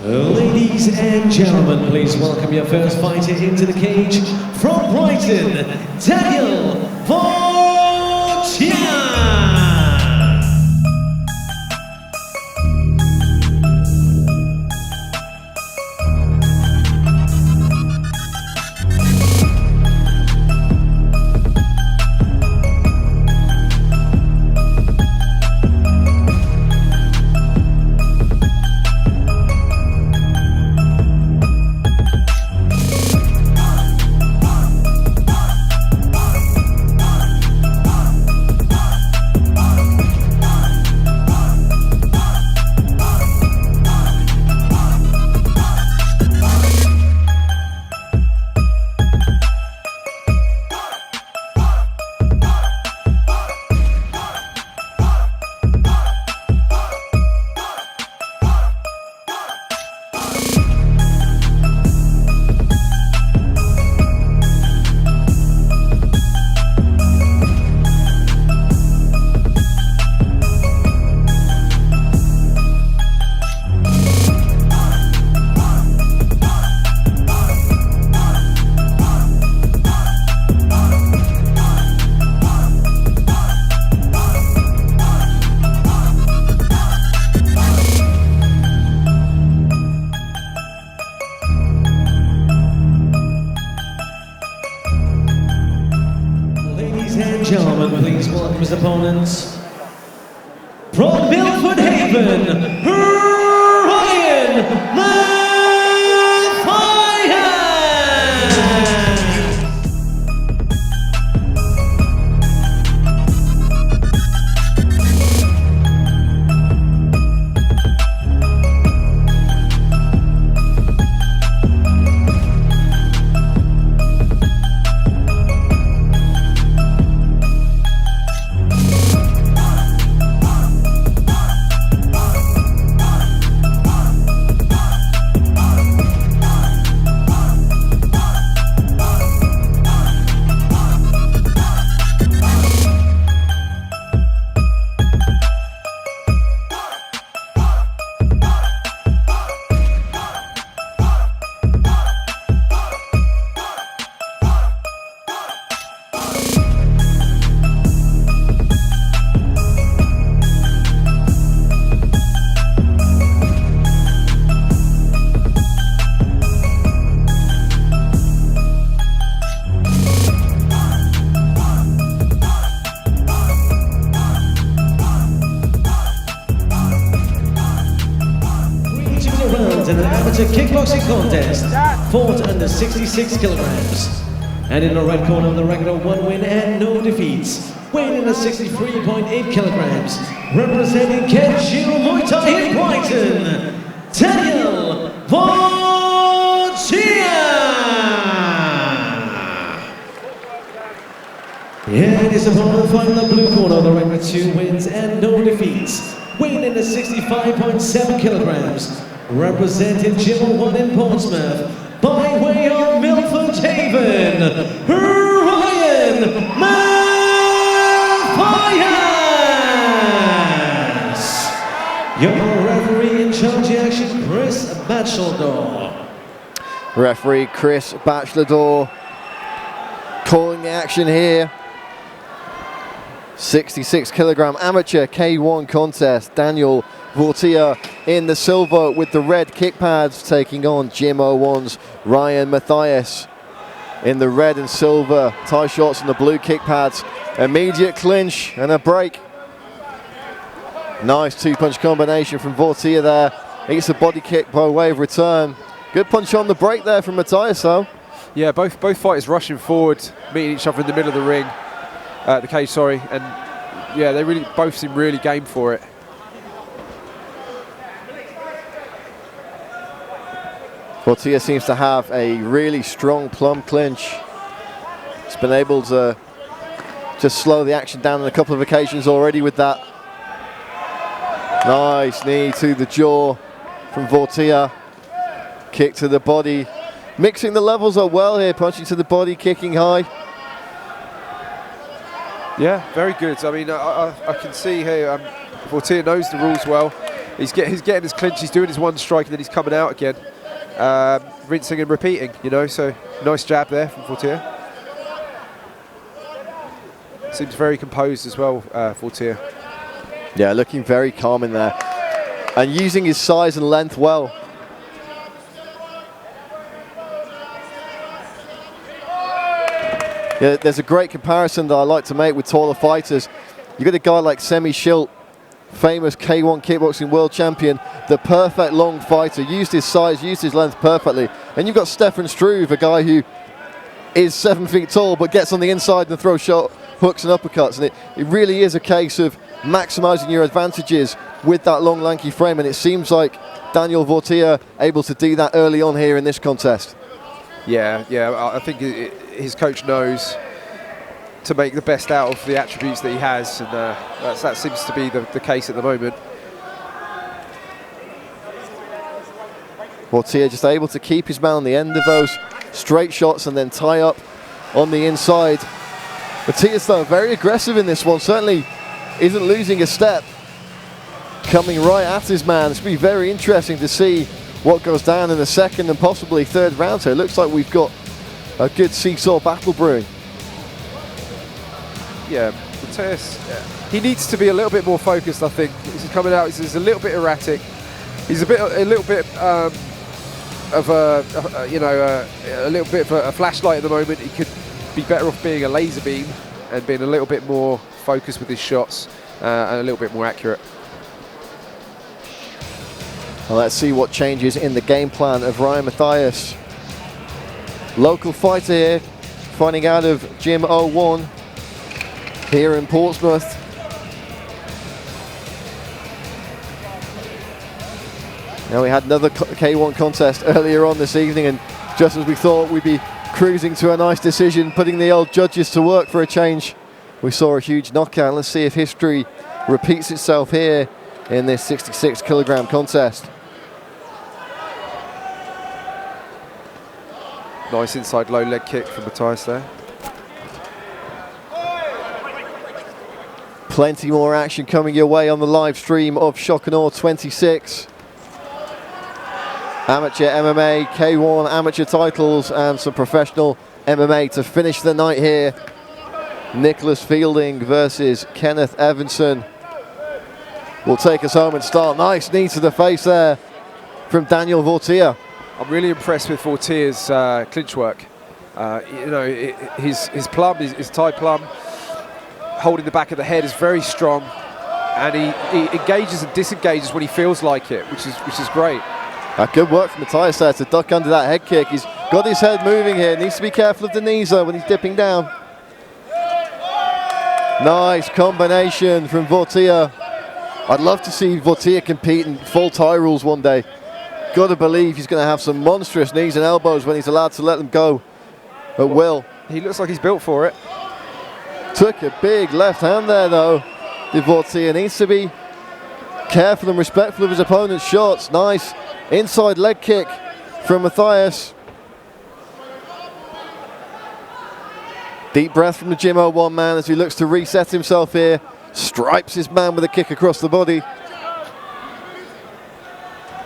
Ladies and gentlemen, please welcome your first fighter into the cage from Brighton, Daniel Vortiah. Ladies and gentlemen, please welcome his opponents from Milford Haven, Ryan Mathias. In an amateur kickboxing contest, fought under 66 kilograms. And in the red corner, the record of 1 win and no defeats, weighing in at 63.8 kilograms, representing Kenshiro Muay Thai in Brighton, Daniel Vortiah. And his opponent fighting in the blue corner, the record 2 wins and no defeats, weighing in at 65.7 kilograms, representing Gym 1 in Portsmouth, by way of Milford Haven, Ryan Mathias. Your referee in charge of the action, Chris Batcheldor. Referee Chris Batcheldor calling the action here. 66 kilogram amateur K1 contest. Daniel Vortiah in the silver with the red kick pads, taking on Gym 01's Ryan Mathias in the red and silver tie shorts and the blue kick pads. Immediate clinch and a break. Nice two-punch combination from Vortiah there. Eats a body kick by way of return. Good punch on the break there from Mathias though. Yeah, both fighters rushing forward, meeting each other in the middle of the ring, the cage, sorry, and yeah, they really both seem really game for it. Vortiah seems to have a really strong plum clinch. He's been able to just slow the action down on a couple of occasions already with that. Nice knee to the jaw from Vortiah. Kick to the body. Mixing the levels up well here, punching to the body, kicking high. Yeah, very good. I mean, I can see here Vortiah knows the rules well. He's getting his clinch, he's doing his one strike, and then he's coming out again. Rinsing and repeating, you know, so nice jab there from Vortiah. Seems very composed as well, Vortiah. Yeah, looking very calm in there. And using his size and length well. Yeah, there's a great comparison that I like to make with taller fighters. You got a guy like Semi Schilt, famous K1 kickboxing world champion, the perfect long fighter, used his size, used his length perfectly. And you've got Stefan Struve, a guy who is 7 feet tall but gets on the inside and throws short hooks and uppercuts. And it really is a case of maximising your advantages with that long lanky frame, and it seems like Daniel Vortiah able to do that early on here in this contest. Yeah, I think his coach knows to make the best out of the attributes that he has, and that seems to be the case at the moment. Vortiah just able to keep his man on the end of those straight shots and then tie up on the inside. Mathias, though, very aggressive in this one, certainly isn't losing a step. Coming right at his man. It's going to be very interesting to see what goes down in the second and possibly third round. So it looks like we've got a good seesaw battle brewing. Yeah, Mathias, he needs to be a little bit more focused, I think. He's coming out, he's a little bit erratic. He's a little bit of a little bit of a flashlight at the moment. He could be better off being a laser beam and being a little bit more focused with his shots and a little bit more accurate. Well, let's see what changes in the game plan of Ryan Mathias. Local fighter here, finding out of Gym 01 here in Portsmouth. Now, we had another K1 contest earlier on this evening, and just as we thought we'd be cruising to a nice decision, putting the old judges to work for a change, we saw a huge knockout. Let's see if history repeats itself here in this 66 kilogram contest. Nice inside low leg kick from Mathias there. Plenty more action coming your way on the live stream of Shock and Awe 26. Amateur MMA, K1 amateur titles, and some professional MMA to finish the night here. Nicholas Fielding versus Kenneth Evanson will take us home and start. Nice knee to the face there from Daniel Vortiah. I'm really impressed with Vortiah's clinch work. You know, his plum, his Thai plum, holding the back of the head is very strong, and he engages and disengages when he feels like it, which is great. Good work from Mathias there to duck under that head kick. He's got his head moving here. Needs to be careful of the knees though when he's dipping down. Nice combination from Vortiah. I'd love to see Vortiah compete in full Thai rules one day. Got to believe he's going to have some monstrous knees and elbows when he's allowed to let them go at will. He looks like he's built for it. Took a big left hand there though. Vortiah needs to be careful and respectful of his opponent's shots. Nice inside leg kick from Mathias. Deep breath from the Gym 01 man as he looks to reset himself here. Stripes his man with a kick across the body.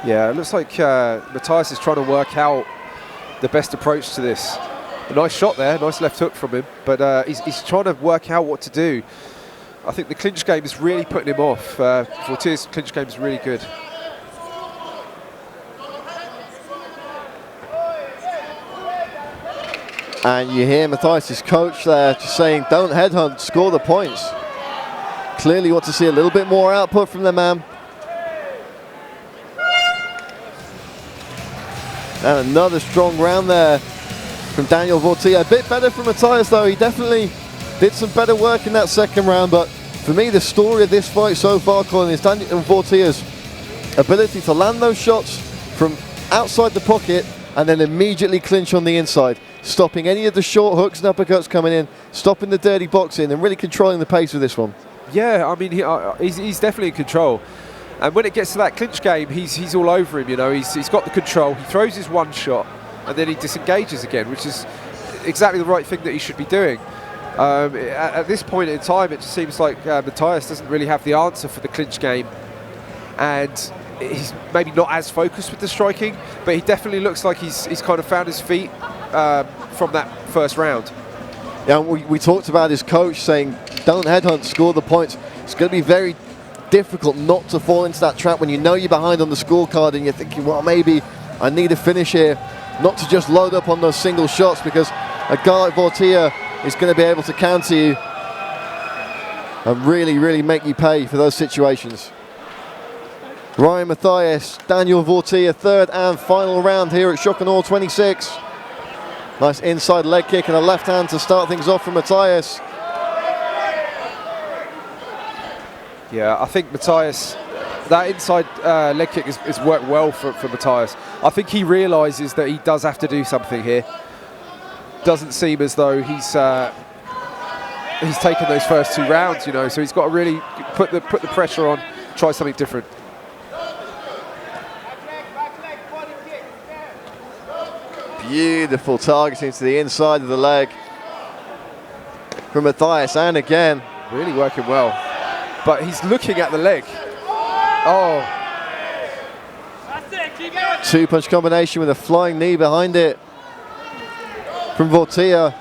Yeah, it looks like Mathias is trying to work out the best approach to this. A nice shot there, nice left hook from him, but he's trying to work out what to do. I think the clinch game is really putting him off. Vortiah's clinch game is really good. And you hear Mathias' coach there just saying, don't headhunt, score the points. Clearly want to see a little bit more output from the man. And another strong round there from Daniel Vortiah. A bit better from Mathias though. He definitely did some better work in that second round, but for me the story of this fight so far, Colin, is Daniel Vortiah's ability to land those shots from outside the pocket and then immediately clinch on the inside, stopping any of the short hooks and uppercuts coming in, stopping the dirty boxing, and really controlling the pace of this one. Yeah, I mean, he's definitely in control. And when it gets to that clinch game, he's all over him, you know. He's got the control. He throws his one shot, and then he disengages again, which is exactly the right thing that he should be doing. At this point in time, it just seems like Mathias doesn't really have the answer for the clinch game. and he's maybe not as focused with the striking, but he definitely looks like he's kind of found his feet from that first round. Yeah, we talked about his coach saying, don't headhunt, score the points. It's going to be very difficult not to fall into that trap when you know you're behind on the scorecard and you're thinking, well, maybe I need a finish here, not to just load up on those single shots, because a guy like Vortiah is going to be able to counter you and really, really make you pay for those situations. Ryan Mathias, Daniel Vortiah, third and final round here at Shock and Awe 26. Nice inside leg kick and a left hand to start things off from Mathias. Yeah, I think Mathias, that inside leg kick has worked well for Mathias. I think he realises that he does have to do something here. Doesn't seem as though he's taken those first 2 rounds, you know, so he's got to really put the pressure on, try something different. Beautiful targeting to the inside of the leg from Mathias, and again. Really working well. But he's looking at the leg. Oh. 2-punch combination with a flying knee behind it from Vortiah.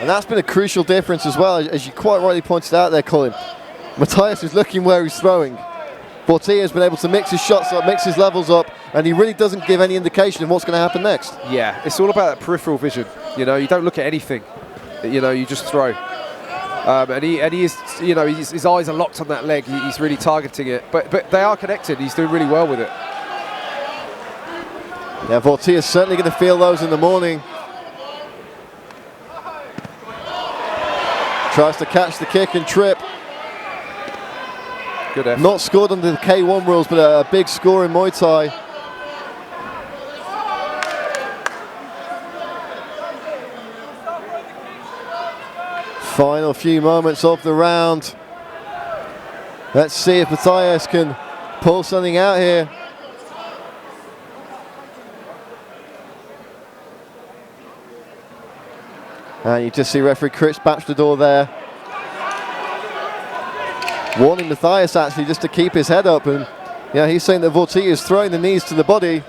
And that's been a crucial difference as well, as you quite rightly pointed out there, Colin. Mathias is looking where he's throwing. Vortiah has been able to mix his shots up, mix his levels up, and he really doesn't give any indication of what's going to happen next. Yeah, it's all about that peripheral vision. You know, you don't look at anything. You know, you just throw. And he is, you know, his eyes are locked on that leg. He's really targeting it. But they are connected. He's doing really well with it. Yeah, Vortiah's certainly going to feel those in the morning. Tries to catch the kick and trip. Good effort. Not scored under the K1 rules, but a big score in Muay Thai. Final few moments of the round. Let's see if Mathias can pull something out here. And you just see referee Chris Bachelor there, warning Mathias actually just to keep his head up, and yeah, he's saying that Vortiah is throwing the knees to the body,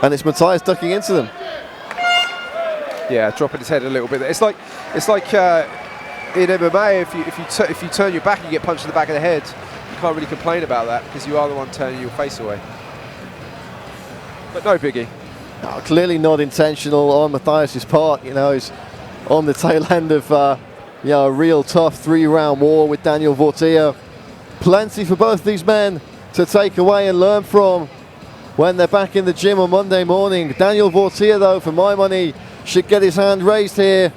and it's Mathias ducking into them. Yeah, dropping his head a little bit. It's like in MMA, if you turn your back and you get punched in the back of the head, you can't really complain about that because you are the one turning your face away. But no biggie. No, clearly not intentional on Mathias's part. You know, he's on the tail end of you know, a real tough 3-round war with Daniel Vortiah. Plenty for both these men to take away and learn from when they're back in the gym on Monday morning. Daniel Vortiah, though, for my money, should get his hand raised here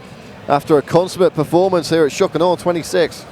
after a consummate performance here at Shock and Awe 26.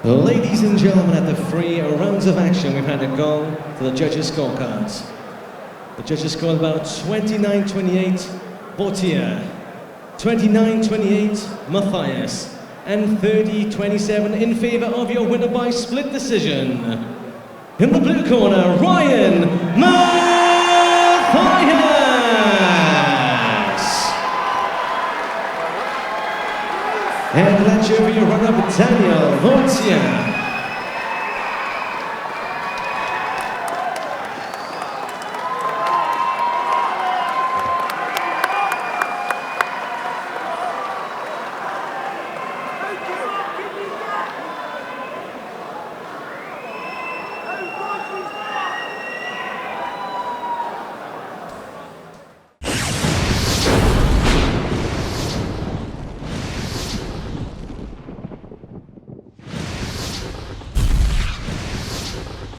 Ladies and gentlemen, at the 3 rounds of action, we've had a go to the judges' scorecards. The judges scored about 29-28 Vortiah, 29-28 Mathias, and 30-27 in favor of your winner by split decision. In the blue corner, Ryan Mathias. And let's show you your runner-up, Daniel Vortiah.